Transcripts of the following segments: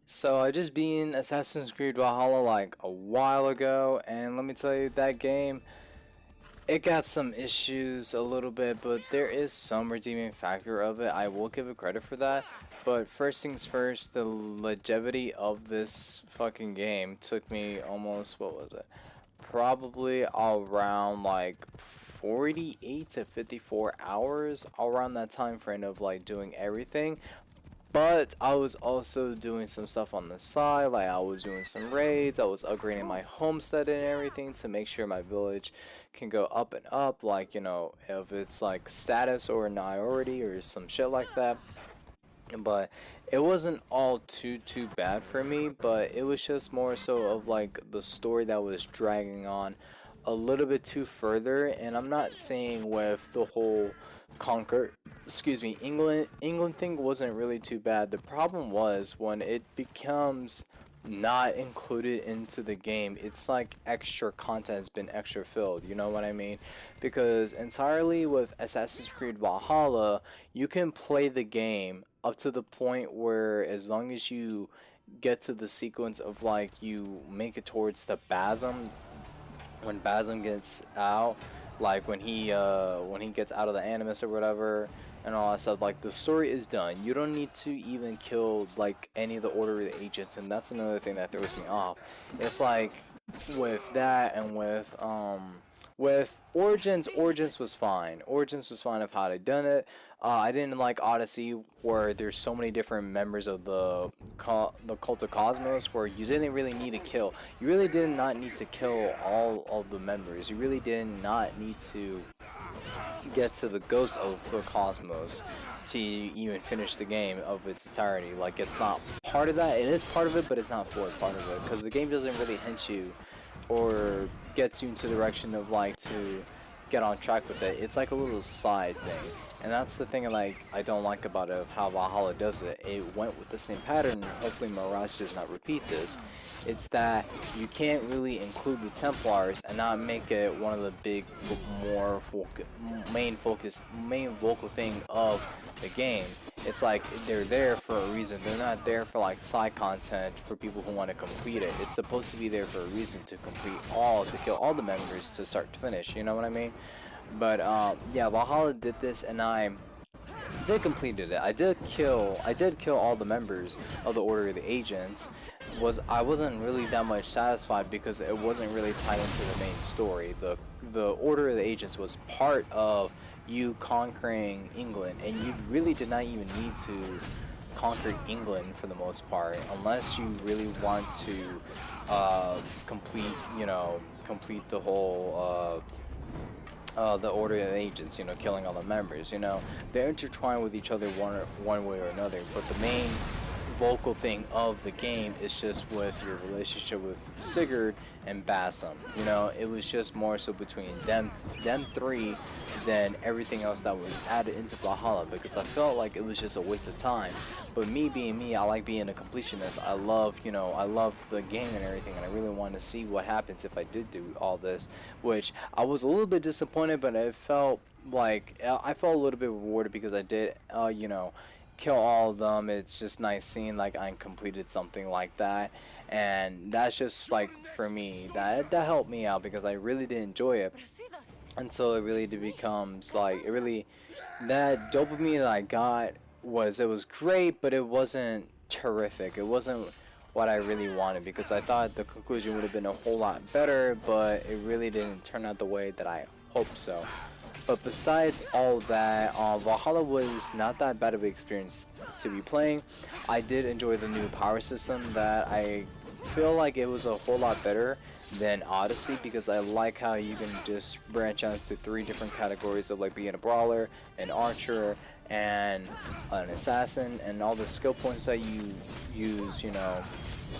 So I just beat Assassin's Creed Valhalla like a while ago, and let me tell you, that game, it got some issues a little bit, but there is some redeeming factor of it. I will give it credit for that. But first things first, the longevity of this fucking game took me almost, what was it? Probably around like 48 to 54 hours, around that time frame of like doing everything. But I was also doing some stuff on the side, like I was doing some raids, I was upgrading my homestead and everything to make sure my village can go up and up, like, you know, if it's like status or an priority or some shit like that. But it wasn't all too bad for me, but it was just more so of like the story that was dragging on a little bit too further. And I'm not saying with the whole conquer excuse me, England thing wasn't really too bad. The problem was when it becomes not included into the game, it's like extra content has been extra filled, you know what I mean? Because entirely with Assassin's Creed Valhalla, you can play the game up to the point where as long as you get to the sequence of like you make it towards the Basm, when Basm gets out, like when he gets out of the Animus or whatever and all that stuff, like the story is done. You don't need to even kill like any of the Order of the Agents, and that's another thing that throws me off. It's like with that and with Origins, Origins was fine. Origins was fine of how they done it. I didn't like Odyssey, where there's so many different members of the cult of Cosmos, where you didn't really need to kill. You really did not need to kill all of the members. You really did not need to get to the ghost of the Cosmos to even finish the game of its entirety. Like, it's not part of that. It is part of it, but it's not fully part of it, because the game doesn't really hint you or gets you into the direction of like to get on track with it. It's like a little side thing, and that's the thing like I don't like about it of how Valhalla does it. It went with the same pattern. Hopefully Mirage does not repeat this. It's that you can't really include the Templars and not make it one of the big more main vocal thing of the game. It's like they're there for a reason. They're not there for like side content for people who want to complete it. It's supposed to be there for a reason, to kill all the members to start to finish. You know what I mean? But yeah, Valhalla did this, and I did completed it. I did kill all the members of the Order of the Agents. I wasn't really that much satisfied because it wasn't really tied into the main story. The Order of the Agents was part of you conquering England, and you really did not even need to conquer England for the most part, unless you really want to complete, you know, complete the whole the Order of Agents, you know, killing all the members. You know, they're intertwined with each other one way or another, but the main vocal thing of the game is just with your relationship with Sigurd and Bassam. You know, it was just more so between them three than everything else that was added into Valhalla, because I felt like it was just a waste of time. But me being me, I like being a completionist. I love, you know, I love the game and everything, and I really want to see what happens if I did do all this, which I was a little bit disappointed, but I felt like I felt a little bit rewarded because I did, you know, kill all of them. It's just nice seeing like I completed something like that, and that's just like for me that helped me out because I really did enjoy it until it really becomes like it really that dopamine that I got it was great, but it wasn't terrific. It wasn't what I really wanted, because I thought the conclusion would have been a whole lot better, but it really didn't turn out the way that I hoped so. But besides all that, Valhalla was not that bad of an experience to be playing. I did enjoy the new power system that I feel like it was a whole lot better than Odyssey, because I like how you can just branch out into three different categories of like being a brawler, an archer, and an assassin, and all the skill points that you use, you know,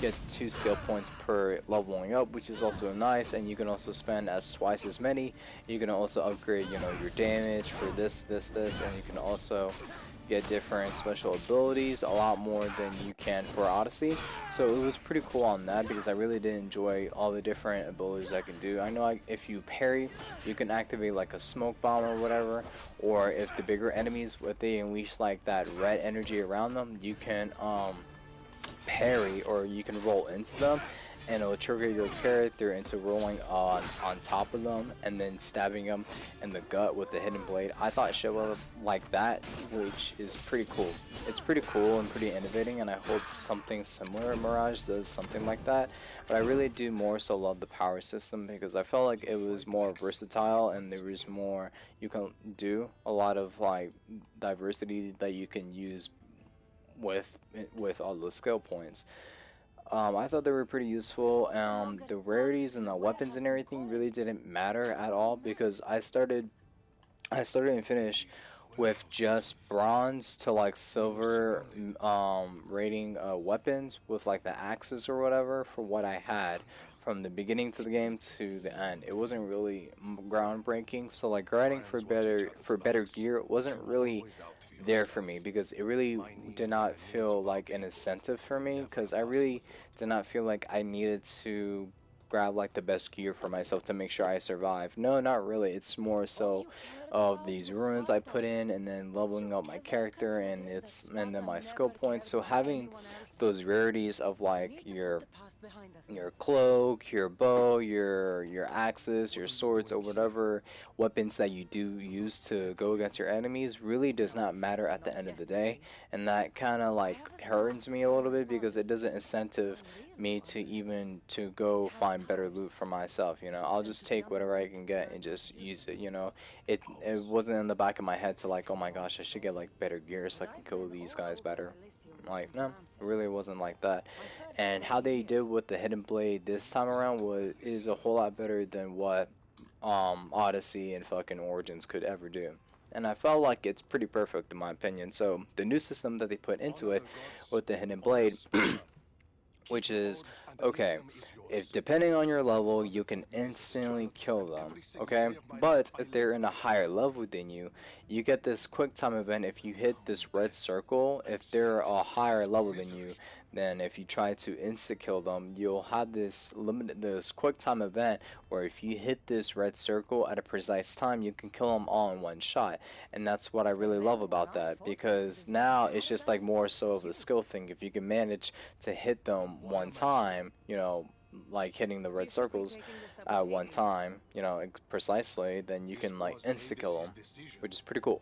get 2 skill points per leveling up, which is also nice, and you can also spend twice as many. You can also upgrade, you know, your damage for this, and you can also get different special abilities a lot more than you can for Odyssey. So it was pretty cool on that, because I really did enjoy all the different abilities I can do. I know like, if you parry, you can activate like a smoke bomb or whatever, or if the bigger enemies, if they unleash like that red energy around them, you can parry, or you can roll into them, and it'll trigger your character into rolling on top of them and then stabbing them in the gut with the hidden blade. I thought shit was like that, which is pretty cool. It's pretty cool and pretty innovating, and I hope something similar, Mirage does something like that. But I really do more so love the power system, because I felt like it was more versatile and there was more you can do, a lot of like diversity that you can use with all those skill points. I thought they were pretty useful. The rarities and the weapons and everything really didn't matter at all, because I started and finished with just bronze to like silver rating weapons with like the axes or whatever for what I had from the beginning to the game to the end. It wasn't really groundbreaking, so like grinding for better gear wasn't really there for me, because it really did not feel like an incentive for me, because I really did not feel like I needed to grab like the best gear for myself to make sure I survive. No, not really. It's more so of these runes I put in, and then leveling up my character, and then my skill points. So having those rarities of like your cloak, your bow, your axes, your swords, or whatever weapons that you do use to go against your enemies really does not matter at the end of the day. And that kind of like hurts me a little bit, because it doesn't incentive me to even to go find better loot for myself. I'll just take whatever I can get and just use it. It wasn't in the back of my head to like, oh my gosh, I should get like better gear so I can kill these guys better. Like, no, it really wasn't like that. And how they did with the hidden blade this time around is a whole lot better than what Odyssey and fucking Origins could ever do. And I felt like it's pretty perfect in my opinion. So the new system that they put into it with the hidden blade, which is, okay, if depending on your level, you can instantly kill them, okay? But if they're in a higher level than you, you get this quick time event if you hit this red circle. If they're a higher level than you, then if you try to insta kill them, you'll have this quick time event where if you hit this red circle at a precise time, you can kill them all in one shot. And that's what I really love about that, because now it's just like more so of a skill thing. If you can manage to hit them one time, like hitting the red circles at one time, precisely, then you can like insta kill them, which is pretty cool.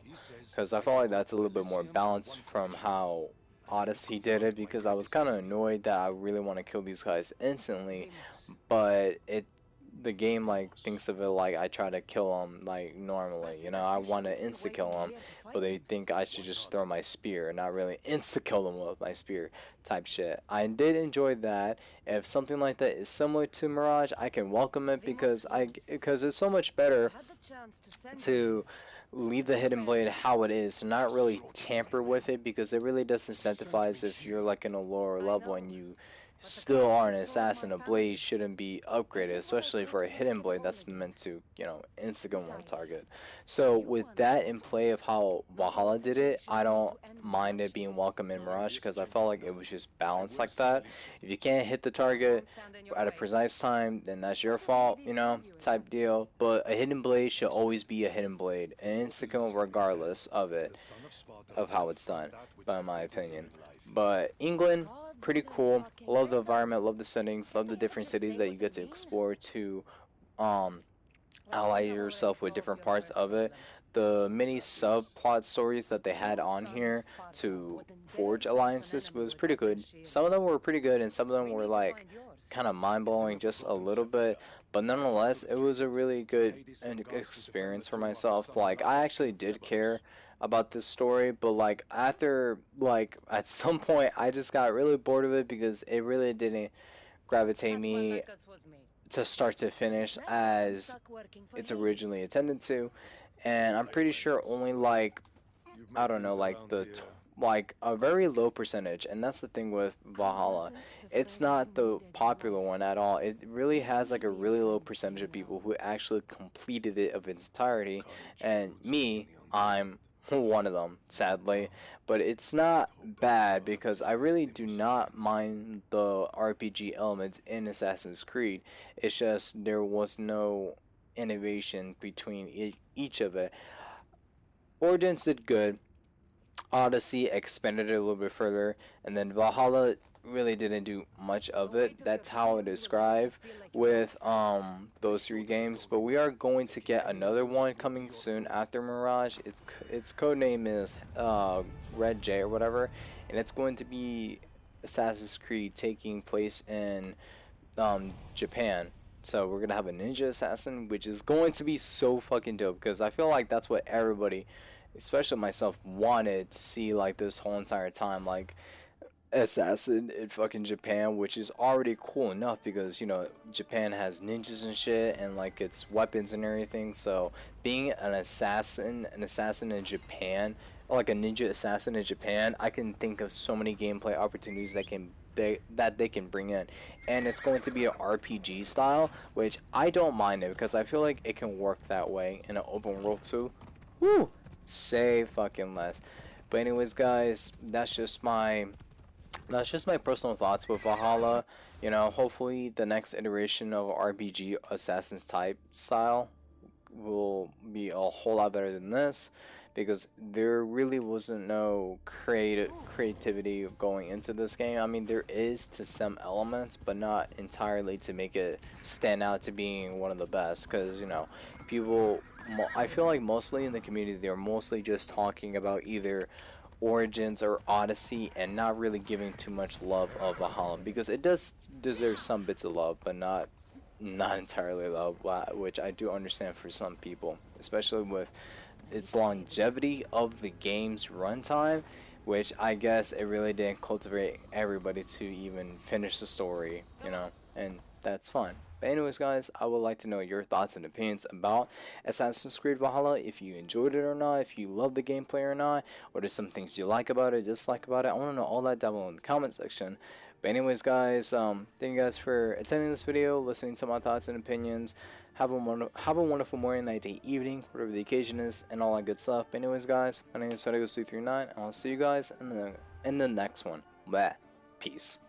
Because I felt like that's a little bit more balanced from how Odyssey did it, because I was kind of annoyed that I really want to kill these guys instantly, but the game like thinks of it like I try to kill them like normally. I want to insta kill them, but they think I should just throw my spear, not really insta kill them with my spear type shit. I did enjoy that. If something like that is similar to Mirage, I can welcome it, because it's so much better to leave the hidden blade how it is, to not really tamper with it, because it really does incentivize if you're like in a lower level and you still are an assassin. A blade shouldn't be upgraded, especially for a hidden blade that's meant to, insta-gun one target. So with that in play of how Valhalla did it, I don't mind it being welcome in Mirage, because I felt like it was just balanced like that. If you can't hit the target at a precise time, then that's your fault, type deal. But a hidden blade should always be a hidden blade, and insta-gun regardless of how it's done, by my opinion. But England, pretty cool. Love the environment, love the settings, love the different cities that you get to explore to ally yourself with different parts of it. The mini subplot stories that they had on here to forge alliances was pretty good. Some of them were pretty good, and some of them were like kind of mind-blowing just a little bit, but nonetheless it was a really good experience for myself. Like, I actually did care about this story, but like after like at some point I just got really bored of it, because it really didn't gravitate me to start to finish as it's originally intended to. And I'm pretty sure only like, I don't know, like like a very low percentage, and that's the thing with Valhalla. It's not the popular one at all. It really has like a really low percentage of people who actually completed it of its entirety, and me, I'm one of them, sadly. But it's not bad, because I really do not mind the RPG elements in Assassin's Creed. It's just there was no innovation between each of it. Origins did good. Odyssey expanded it a little bit further, and then Valhalla really didn't do much of it. That's how I describe with those 3 games. But we are going to get another one coming soon after Mirage. Its code name is Red J or whatever, and it's going to be Assassin's Creed taking place in Japan. So we're gonna have a ninja assassin, which is going to be so fucking dope because I feel like that's what everybody, especially myself, wanted to see like this whole entire time. Like assassin in fucking Japan, which is already cool enough because you know Japan has ninjas and shit and like its weapons and everything. So being an assassin in Japan, like a ninja assassin in Japan, I can think of so many gameplay opportunities that they can bring in, and it's going to be an RPG style, which I don't mind it because I feel like it can work that way in an open world too. Woo! Say fucking less. But anyways, guys, that's just my personal thoughts with Valhalla. You know, hopefully the next iteration of RPG Assassin's type style will be a whole lot better than this because there really wasn't no creativity going into this game. I mean, there is to some elements, but not entirely to make it stand out to being one of the best because, you know, I feel like mostly in the community, they're mostly just talking about either Origins or Odyssey and not really giving too much love of Valhalla because it does deserve some bits of love, but not entirely love, which I do understand for some people, especially with its longevity of the game's runtime, which I guess it really didn't cultivate everybody to even finish the story, you know, and that's fine. But anyways, guys, I would like to know your thoughts and opinions about Assassin's Creed Valhalla, if you enjoyed it or not, if you love the gameplay or not, what are some things you like about it, dislike about it. I want to know all that down below in the comment section. But anyways, guys, thank you guys for attending this video, listening to my thoughts and opinions. Have a wonderful morning, night, day, evening, whatever the occasion is, and all that good stuff. But anyways, guys, my name is Fedego239, and I'll see you guys in the next one. Bye. Peace.